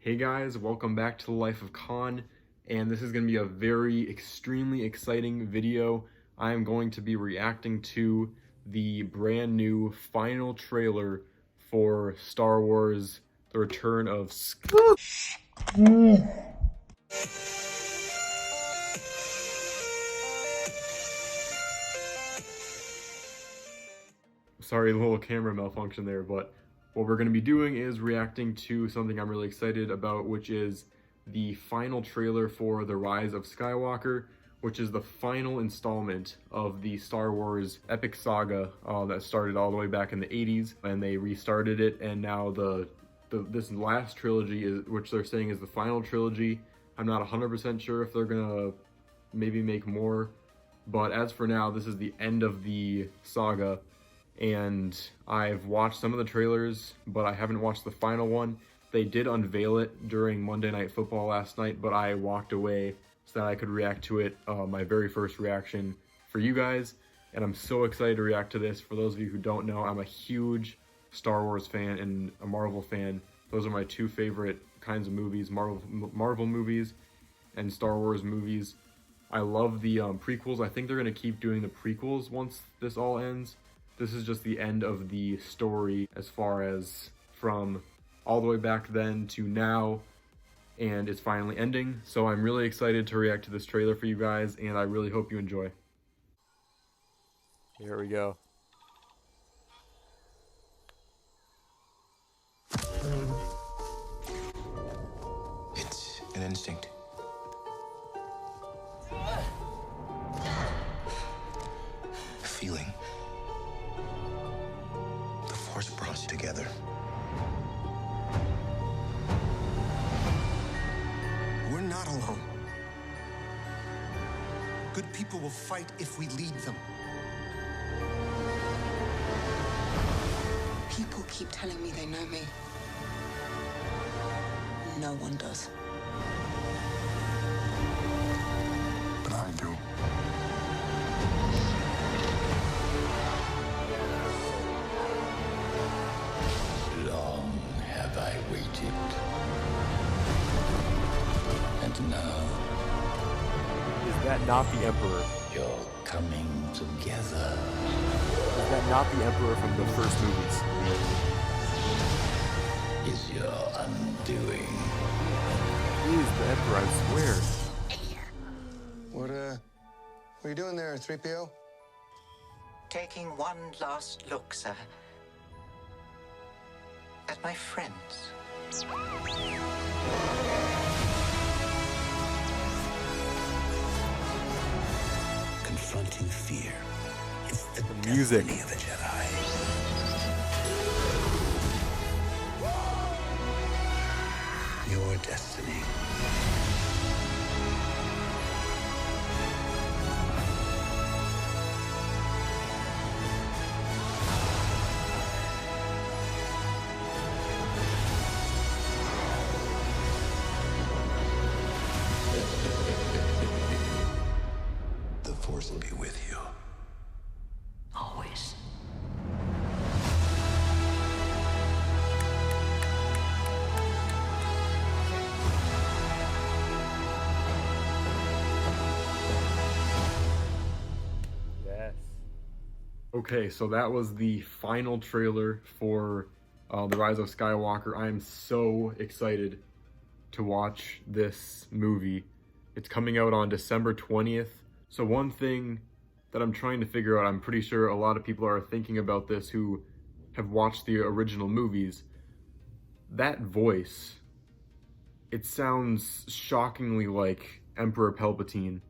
Hey guys, welcome back to the Life of Khan, and this is going to be a very extremely exciting video. I am going to be reacting to the brand new final trailer for Star Wars: The Return of Skywalker. Sorry, a little camera malfunction there, but what we're going to be doing is reacting to something I'm really excited about, which is the final trailer for The Rise of Skywalker, which is the final installment of the Star Wars epic saga that started all the way back in the 80s, and they restarted it, and now this last trilogy, which they're saying is the final trilogy. I'm not 100% sure if they're gonna maybe make more, but as for now, this is the end of the saga. And I've watched some of the trailers, but I haven't watched the final one. They did unveil it during Monday Night Football last night, but I walked away so that I could react to it, my very first reaction for you guys. And I'm so excited to react to this. For those of you who don't know, I'm a huge Star Wars fan and a Marvel fan. Those are my two favorite kinds of movies, Marvel movies and Star Wars movies. I love the prequels. I think they're going to keep doing the prequels once this all ends. This is just the end of the story as far as from all the way back then to now, and it's finally ending. So I'm really excited to react to this trailer for you guys, and I really hope you enjoy. Here we go. It's an instinct. A feeling. The Force brought us together. We're not alone. Good people will fight if we lead them. People keep telling me they know me. No one does. But I do. Long have I waited, and now Is that not the Emperor? you're coming together. Is that not the Emperor from the first movies? Is your undoing. He is the Emperor, I swear. What are you doing there, 3PO? Taking one last look, sir, at my friends. Confronting fear is the music. destiny of a Jedi. Your destiny. The Force will be with you. Always. Yes. Okay, so that was the final trailer for The Rise of Skywalker. I am so excited to watch this movie. It's coming out on December 20th. So one thing that I'm trying to figure out, I'm pretty sure a lot of people are thinking about this who have watched the original movies. That voice, it sounds shockingly like Emperor Palpatine.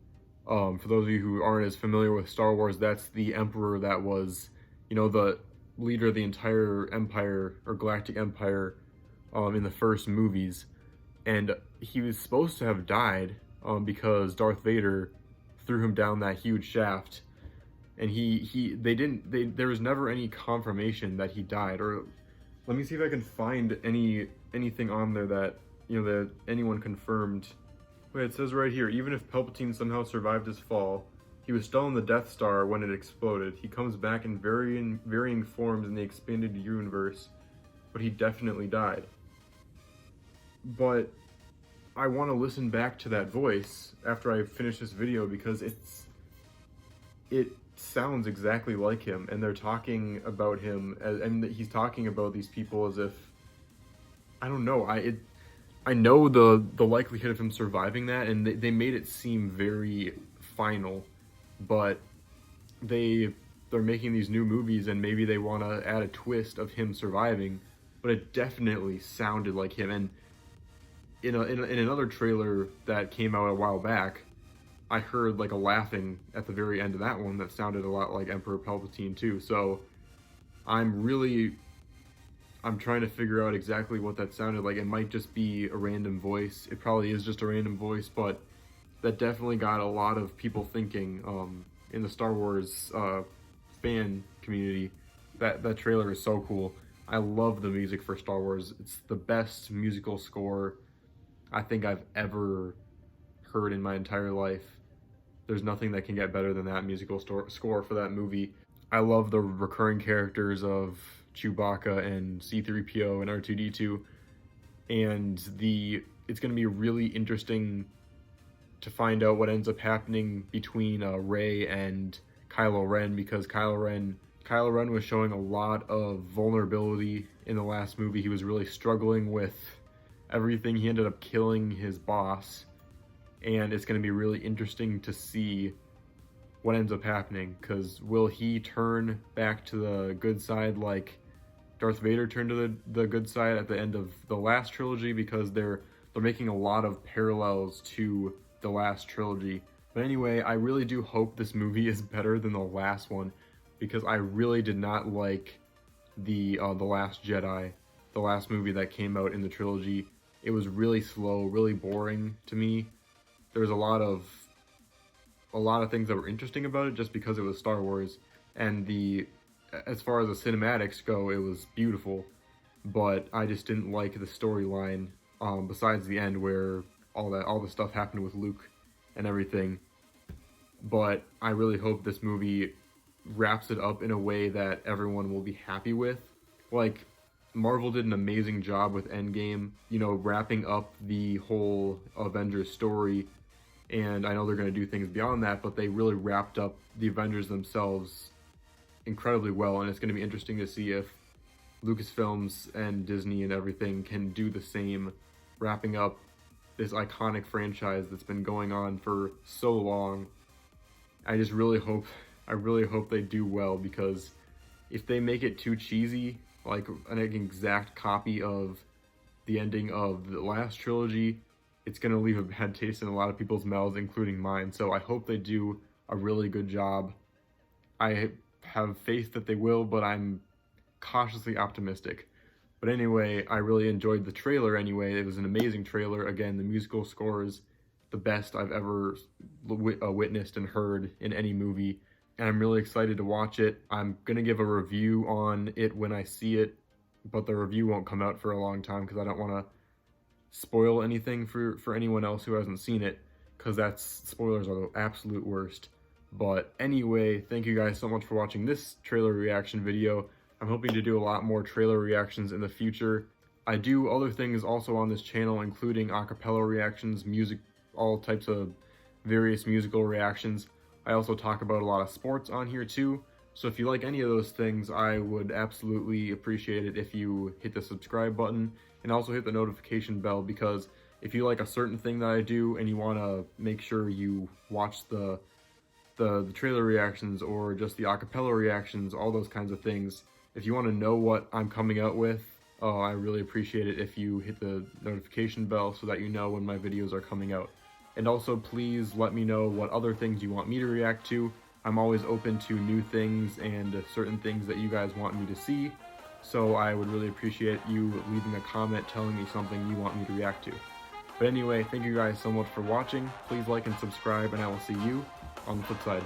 For those of you who aren't as familiar with Star Wars, that's the Emperor that was, the leader of the entire Empire, or Galactic Empire, in the first movies. And he was supposed to have died because Darth Vader threw him down that huge shaft. And there was never any confirmation that he died. Or let me see if I can find anything on there that, that anyone confirmed. Wait, it says right here, even if Palpatine somehow survived his fall, he was still on the Death Star when it exploded. He comes back in varying forms in the expanded universe, but he definitely died. but I want to listen back to that voice after I finish this video because it sounds exactly like him, and they're talking about him and he's talking about these people as if, I don't know, I know the likelihood of him surviving that, and they made it seem very final, but they're making these new movies and maybe they want to add a twist of him surviving, but it definitely sounded like him. And in another trailer that came out a while back, I heard like a laughing at the very end of that one that sounded a lot like Emperor Palpatine too. So I'm trying to figure out exactly what that sounded like. It might just be a random voice. It probably is just a random voice, but that definitely got a lot of people thinking in the Star Wars fan community. That trailer is so cool. I love the music for Star Wars. It's the best musical score I think I've ever heard in my entire life. There's nothing that can get better than that musical score for that movie. I love the recurring characters of Chewbacca and C-3PO and R2-D2, and it's going to be really interesting to find out what ends up happening between Rey and Kylo Ren, because Kylo Ren was showing a lot of vulnerability in the last movie. He was really struggling with everything. He ended up killing his boss, and it's going to be really interesting to see what ends up happening, because will he turn back to the good side like Darth Vader turned to the good side at the end of the last trilogy, because they're making a lot of parallels to the last trilogy. But anyway, I really do hope this movie is better than the last one, because I really did not like the Last Jedi, the last movie that came out in the trilogy. It was really slow, really boring to me. There was a lot of things that were interesting about it just because it was Star Wars, and as far as the cinematics go, it was beautiful, but I just didn't like the storyline besides the end where all the stuff happened with Luke and everything. But I really hope this movie wraps it up in a way that everyone will be happy with. Like, Marvel did an amazing job with Endgame, you know, wrapping up the whole Avengers story, and I know they're going to do things beyond that, but they really wrapped up the Avengers themselves incredibly well, and it's going to be interesting to see if Lucasfilms and Disney and everything can do the same, wrapping up this iconic franchise that's been going on for so long. I really hope they do well, because if they make it too cheesy, like an exact copy of the ending of the last trilogy, it's going to leave a bad taste in a lot of people's mouths, including mine. So I hope they do a really good job. I have faith that they will, but I'm cautiously optimistic. But anyway, I really enjoyed the trailer anyway. It was an amazing trailer. Again, the musical score is the best I've ever witnessed and heard in any movie, and I'm really excited to watch it. I'm gonna give a review on it when I see it, but the review won't come out for a long time because I don't want to spoil anything for anyone else who hasn't seen it, because spoilers are the absolute worst. But anyway, thank you guys so much for watching this trailer reaction video. I'm hoping to do a lot more trailer reactions in the future. I do other things also on this channel, including acapella reactions, music, all types of various musical reactions. I also talk about a lot of sports on here too, so if you like any of those things, I would absolutely appreciate it if you hit the subscribe button and also hit the notification bell, because if you like a certain thing that I do and you want to make sure you watch the trailer reactions or just the acapella reactions, all those kinds of things, if you want to know what I'm coming out with, I really appreciate it if you hit the notification bell so that you know when my videos are coming out. And also, please let me know what other things you want me to react to. I'm always open to new things and certain things that you guys want me to see, so I would really appreciate you leaving a comment telling me something you want me to react to. But anyway, thank you guys so much for watching. Please like and subscribe, and I will see you on the flip side.